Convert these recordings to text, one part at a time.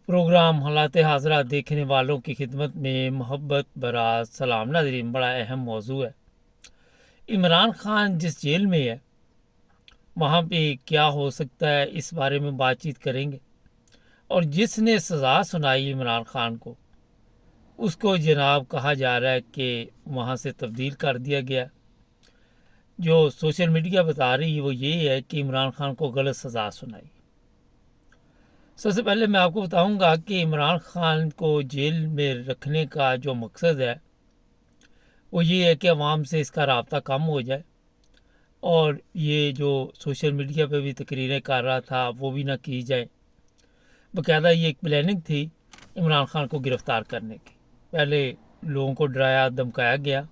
Programme हालात हाज़रा देखने वालों की खिदमत में मोहब्बत भरा सलाम। नाज़रीन, बड़ा अहम मौजू है। इमरान खान जिस जेल में है वहाँ पे क्या हो सकता है, इस बारे में बातचीत करेंगे। और जिसने सज़ा सुनाई इमरान खान को, उसको जनाब कहा जा रहा है कि वहाँ से तब्दील कर दिया गया। जो सोशल मीडिया बता रही है वो ये है कि इमरान खान को गलत सज़ा सुनाई। सबसे पहले मैं आपको बताऊंगा कि इमरान खान को जेल में रखने का जो मकसद है वो ये है कि अवाम से इसका राब्ता कम हो जाए, और ये जो सोशल मीडिया पे भी तकरीरें कर रहा था वो भी ना की जाए। बाकायदा ये एक प्लानिंग थी इमरान खान को गिरफ़्तार करने की। पहले लोगों को डराया धमकाया गया।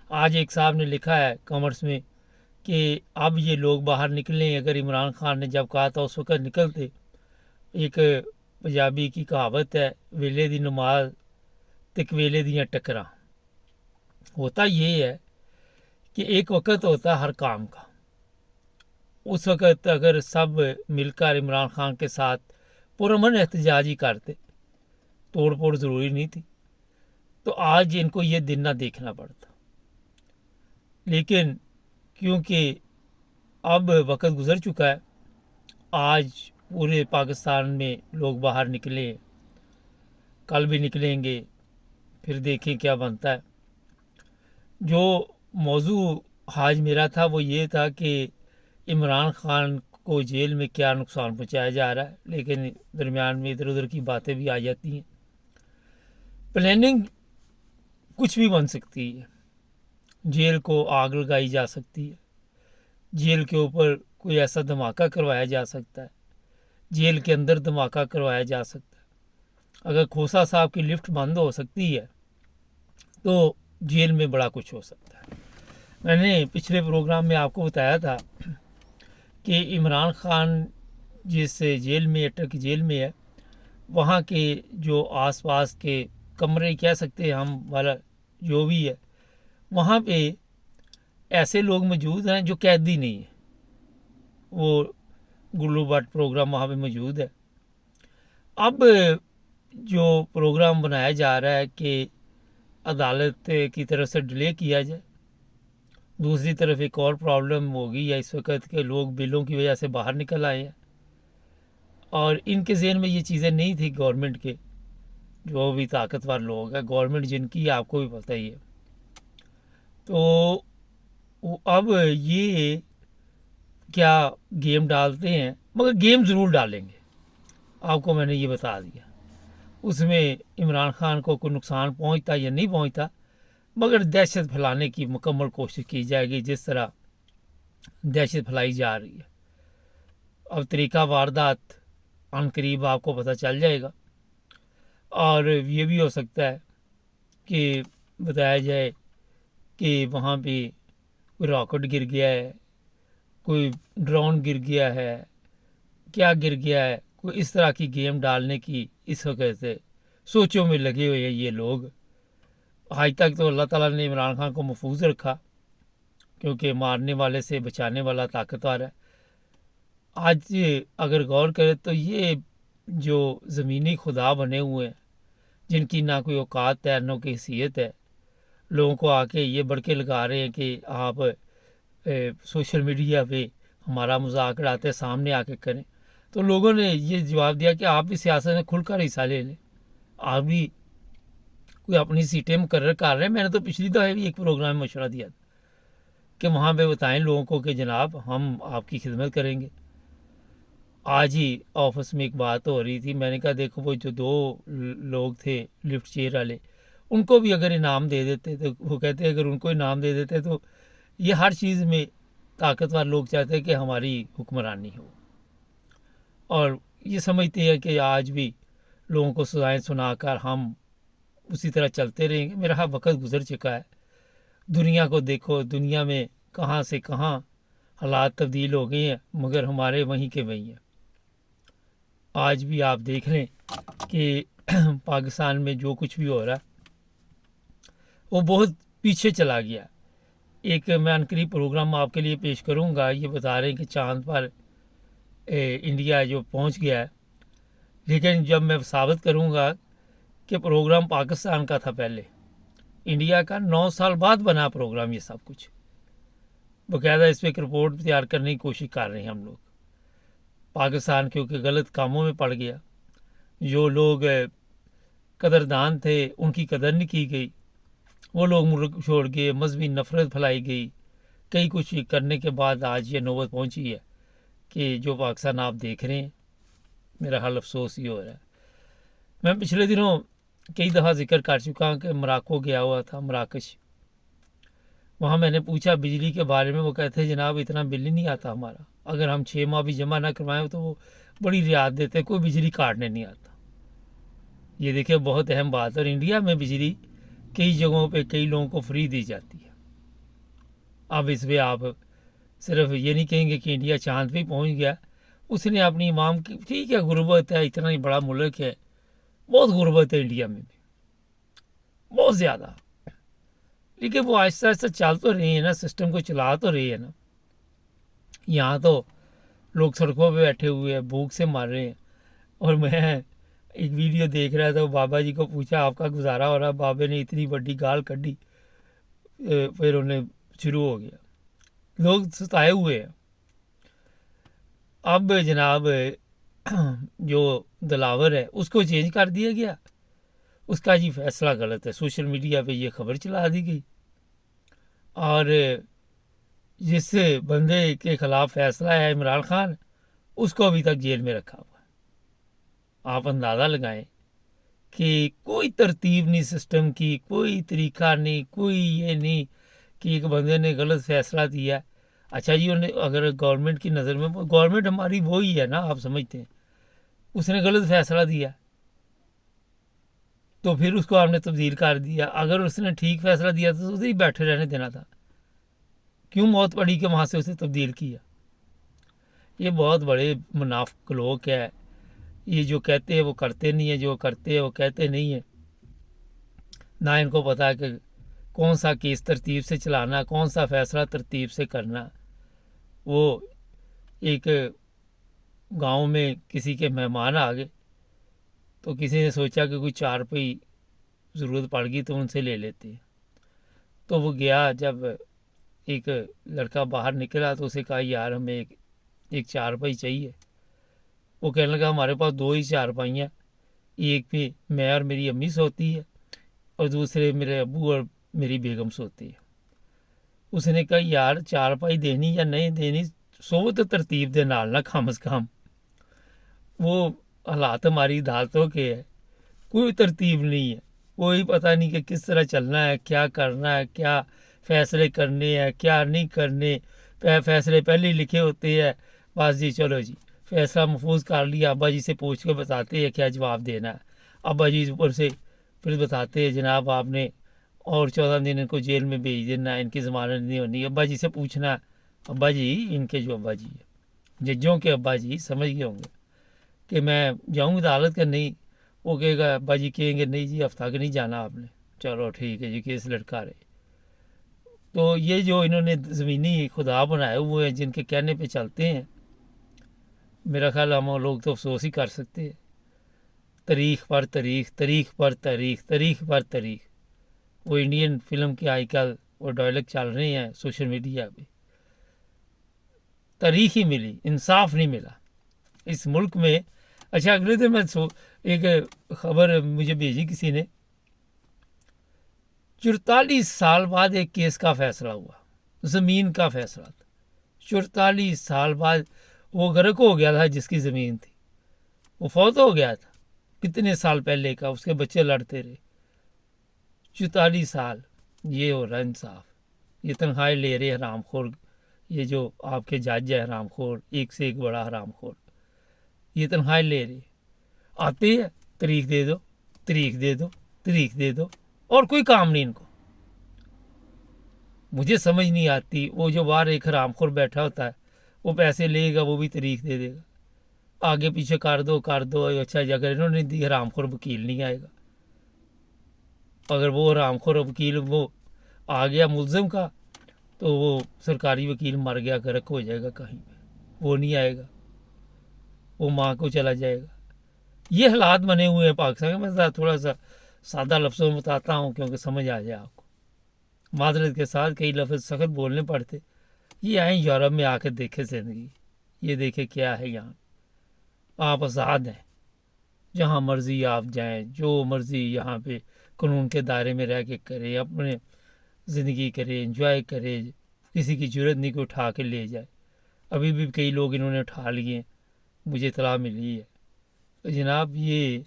आज एक साहब ने लिखा है कमेंट्स में कि अब ये लोग बाहर निकलें। अगर इमरान खान ने जब कहा था उस वक़्त निकलते। एक पंजाबी की कहावत है, वेले दी नमाज ते वेले दियां टक्करां। होता ये है कि एक वक्त होता है हर काम का। उस वक़्त अगर सब मिलकर इमरान खान के साथ पुरअमन एहतजाज ही करते, तोड़ फोड़ ज़रूरी नहीं थी, तो आज इनको ये दिन ना देखना पड़ता। लेकिन क्योंकि अब वक्त गुज़र चुका है, आज पूरे पाकिस्तान में लोग बाहर निकले, कल भी निकलेंगे, फिर देखें क्या बनता है। जो मौजू आज मेरा था वो ये था कि इमरान खान को जेल में क्या नुकसान पहुंचाया जा रहा है, लेकिन दरमियान में इधर उधर की बातें भी आ जाती हैं। प्लानिंग कुछ भी बन सकती है। जेल को आग लगाई जा सकती है, जेल के ऊपर कोई ऐसा धमाका करवाया जा सकता है, जेल के अंदर धमाका करवाया जा सकता है। अगर खोसा साहब की लिफ्ट बंद हो सकती है तो जेल में बड़ा कुछ हो सकता है। मैंने पिछले प्रोग्राम में आपको बताया था कि इमरान खान जिस जेल में, अटक जेल में है, वहाँ के जो आसपास के कमरे कह सकते हैं हम वाला जो भी है, वहाँ पे ऐसे लोग मौजूद हैं जो कैदी नहीं है। वो गुल्लू भट्ट प्रोग्राम वहाँ पे मौजूद है। अब जो प्रोग्राम बनाया जा रहा है कि अदालत की तरफ से डिले किया जाए। दूसरी तरफ एक और प्रॉब्लम होगी या इस वक्त के लोग बिलों की वजह से बाहर निकल आए हैं, और इनके ज़हन में ये चीज़ें नहीं थी। गवर्नमेंट के जो भी ताकतवर लोग हैं, गवर्नमेंट जिनकी आपको भी पता ही है, तो अब ये क्या गेम डालते हैं, मगर गेम ज़रूर डालेंगे। आपको मैंने ये बता दिया। उसमें इमरान खान को कोई नुकसान पहुंचता या नहीं पहुंचता, मगर दहशत फैलाने की मुकम्मल कोशिश की जाएगी जिस तरह दहशत फैलाई जा रही है। अब तरीका वारदात अनकरीब आपको पता चल जाएगा, और ये भी हो सकता है कि बताया जाए कि वहाँ पे कोई रॉकेट गिर गया है, कोई ड्रोन गिर गया है, क्या गिर गया है। कोई इस तरह की गेम डालने की इस वक्त से सोचों में लगे हुए हैं ये लोग। आज तक तो अल्लाह ताला ने इमरान खान को महफूज रखा, क्योंकि मारने वाले से बचाने वाला ताकतवर है। आज अगर गौर करें तो ये जो ज़मीनी खुदा बने हुए हैं, जिनकी ना कोई औकात है ना कोई हैसियत है, लोगों को आके ये बड़के लगा रहे हैं कि आप सोशल मीडिया पे हमारा मजाक उड़ाते हैं, सामने आके करें। तो लोगों ने ये जवाब दिया कि आप भी सियासत में खुलकर हिस्सा ले लें, आप भी कोई अपनी सीटें मुकर्रर कर रहे हैं। मैंने तो पिछली दफ़ा भी एक प्रोग्राम में मशवरा दिया था कि वहाँ पे बताएं लोगों को कि जनाब हम आपकी खिदमत करेंगे। आज ही ऑफिस में एक बात हो रही थी, मैंने कहा देखो वो जो दो लोग थे लिफ्ट चेयर वाले, उनको भी अगर इनाम दे देते तो वो कहते अगर उनको इनाम दे देते तो ये हर चीज़ में ताकतवर लोग चाहते हैं कि हमारी हुक्मरानी हो, और ये समझते हैं कि आज भी लोगों को सजाएं सुनाकर हम उसी तरह चलते रहेंगे। मेरा वक्त गुजर चुका है। दुनिया को देखो, दुनिया में कहाँ से कहाँ हालात तब्दील हो गए हैं, मगर हमारे वहीं के वहीं हैं। आज भी आप देख लें कि पाकिस्तान में जो कुछ भी हो रहा है वो बहुत पीछे चला गया। एक मैं अनकरीब प्रोग्राम आपके लिए पेश करूंगा। ये बता रहे हैं कि चांद पर इंडिया जो पहुंच गया है, लेकिन जब मैं साबित करूँगा कि प्रोग्राम पाकिस्तान का था पहले, इंडिया का 9 साल बाद बना प्रोग्राम, ये सब कुछ बाकायदा इस पर एक रिपोर्ट तैयार करने की कोशिश कर रहे हैं हम लोग। पाकिस्तान क्योंकि गलत कामों में पड़ गया, जो लोग कदरदान थे उनकी कदर नहीं की गई, वो लोग मुल्क छोड़ गए, मजहबी नफरत फैलाई गई, कई कुछ करने के बाद आज ये नौबत पहुंची है कि जो पाकिस्तान आप देख रहे हैं। मेरा हाल अफसोस ही हो रहा है। मैं पिछले दिनों कई दफ़ा जिक्र कर चुका हूँ कि मोरक्को गया हुआ था, मराकश। वहाँ मैंने पूछा बिजली के बारे में, वो कहते हैं जनाब इतना बिल ही नहीं आता हमारा, अगर हम 6 माह भी जमा ना करवाएं तो वो बड़ी रियायत देते, कोई बिजली काटने नहीं आता। ये देखिए बहुत अहम बात है। और इंडिया में बिजली कई जगहों पे कई लोगों को फ्री दी जाती है। अब इस पर आप सिर्फ ये नहीं कहेंगे कि इंडिया चांद पे पहुंच गया, उसने अपनी इमाम की, ठीक है गुर्बत है, इतना ही बड़ा मुल्क है, बहुत गुर्बत है इंडिया में भी, बहुत ज़्यादा, लेकिन वो आहिस्ता आहिस्ता चल तो रही है ना, सिस्टम को चला तो रही है ना। यहाँ तो लोग सड़कों पे बैठे हुए हैं, भूख से मर रहे हैं। और मैं एक वीडियो देख रहा था, बाबा जी को पूछा आपका गुजारा हो रहा, बाबे ने इतनी बड़ी गाल कढ़ी, फिर उन्हें शुरू हो गया। लोग सताए हुए हैं। अब जनाब जो दिलावर है उसको चेंज कर दिया गया, उसका जी फैसला गलत है। सोशल मीडिया पे ये खबर चला दी गई, और जिस बंदे के खिलाफ फैसला है इमरान खान, उसको अभी तक जेल में रखा हुआ है। आप अंदाज़ा लगाएं कि कोई तरतीब नहीं सिस्टम की, कोई तरीका नहीं, कोई ये नहीं कि एक बंदे ने गलत फैसला दिया। अच्छा जी, उन्हें अगर गवर्नमेंट की नज़र में, गवर्नमेंट हमारी वही है ना, आप समझते हैं, उसने गलत फैसला दिया तो फिर उसको आपने तब्दील कर दिया। अगर उसने ठीक फैसला दिया तो उसे ही बैठे रहने देना था, क्यों मौत पड़ी कि वहाँ से उसे तब्दील किया। ये बहुत बड़े मुनाफिक लोग है, ये जो कहते हैं वो करते नहीं है, जो करते हैं वो कहते नहीं है। ना इनको पता है कि कौन सा केस तरतीब से चलाना, कौन सा फैसला तरतीब से करना। वो एक गांव में किसी के मेहमान आ गए, तो किसी ने सोचा कि कोई चारपाई ज़रूरत पड़ गई तो उनसे ले लेते हैं। तो वो गया, जब एक लड़का बाहर निकला तो उसे कहा यार हमें एक चारपाई चाहिए। वो कहने लगा हमारे पास 2 ही चारपाइयाँ, एक पे मैं और मेरी अम्मी सोती है और दूसरे मेरे अबू और मेरी बेगम सोती है। उसने कहा यार चारपाई देनी या नहीं देनी, सो तो तरतीब दे नाल ना, कम से कम। वो हालात हमारी अदालतों के है, कोई तरतीब नहीं है, कोई पता नहीं कि किस तरह चलना है, क्या करना है, क्या फैसले करने हैं, क्या नहीं करने। फैसले पहले ही लिखे होते हैं, बस जी चलो जी फैसला महफूज कर लिया, अब्बा जी से पूछ के बताते हैं क्या जवाब देना है। अब्बा जी ऊपर से फिर बताते हैं जनाब आपने और 14 दिन इनको जेल में भेज देना, इनकी ज़मानत नहीं होनी। अब्बा जी से पूछना, अब्बा जी इनके जो अब्बा जी है, जजों के अब्बा जी समझ गए होंगे कि मैं जाऊँगी अदालत का, नहीं, वो कहेगा अब्बा जी कहेंगे नहीं जी हफ्ता के नहीं जाना आपने, चलो ठीक है जी केस लड़का रहे। तो ये जो इन्होंने ज़मीनी खुदा बनाए हुए हैं, जिनके कहने पे चलते हैं, मेरा ख्याल हम लोग तो अफसोस ही कर सकते हैं। तारीख पर तारीख, तारीख पर तारीख, तारीख पर तारीख। वो इंडियन फिल्म के आजकल वो डायलॉग चल रहे हैं सोशल मीडिया पे, तारीख ही मिली, इंसाफ नहीं मिला इस मुल्क में। अच्छा अगले दिन मैं एक खबर मुझे भेजी किसी ने, 44 साल बाद एक केस का फैसला हुआ, ज़मीन का फैसला था। 44 साल बाद वो गर्क हो गया था जिसकी ज़मीन थी, वो फौत हो गया था कितने साल पहले का, उसके बच्चे लड़ते रहे। 44 साल, ये हो रहा इंसाफ। ये तनख्वाहें ले रहे हरामखोर, ये जो आपके जज है हरामखोर, एक से एक बड़ा हरामखोर, ये तनख्वाहें ले रहे, आते हैं तारीख दे दो, तारीख दे दो, तारीख दे दो, और कोई काम नहीं इनको। मुझे समझ नहीं आती, वो जो बाहर एक हरामखोर बैठा होता है वो पैसे लेगा, वो भी तारीख दे देगा, आगे पीछे कर दो कर दो। अच्छा अगर इन्होंने दी हरामखोर वकील नहीं आएगा, अगर वो हरामखोर वकील वो आ गया मुलजिम का, तो वो सरकारी वकील मर गया गर्क हो जाएगा कहीं पे, वो नहीं आएगा, वो माँ को चला जाएगा। یہ حالات بنے ہوئے ہیں پاکستان میں. میں تھوڑا سا سادہ لفظوں میں بتاتا ہوں کیونکہ سمجھ آ جائے آپ کو. معذرت کے ساتھ کئی لفظ سخت بولنے پڑتے. یہ آئیں یورپ میں آ کے دیکھے زندگی, یہ دیکھے کیا ہے یہاں. آپ آزاد ہیں, جہاں مرضی آپ جائیں, جو مرضی یہاں پہ قانون کے دائرے میں رہ کے کرے, اپنے زندگی کرے, انجوائے کرے. کسی کی ضرورت نہیں کہ اٹھا کے لے جائے. ابھی بھی کئی لوگ انہوں نے اٹھا لیے ہیں, مجھے اطلاع ملی ہے. تو جناب یہ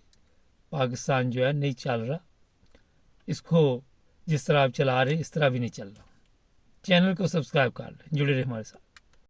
پاکستان جو ہے نہیں چل رہا, اس کو جس طرح آپ چلا رہے اس طرح بھی نہیں چل رہا. چینل کو سبسکرائب کر لیں, جڑے رہے ہمارے ساتھ.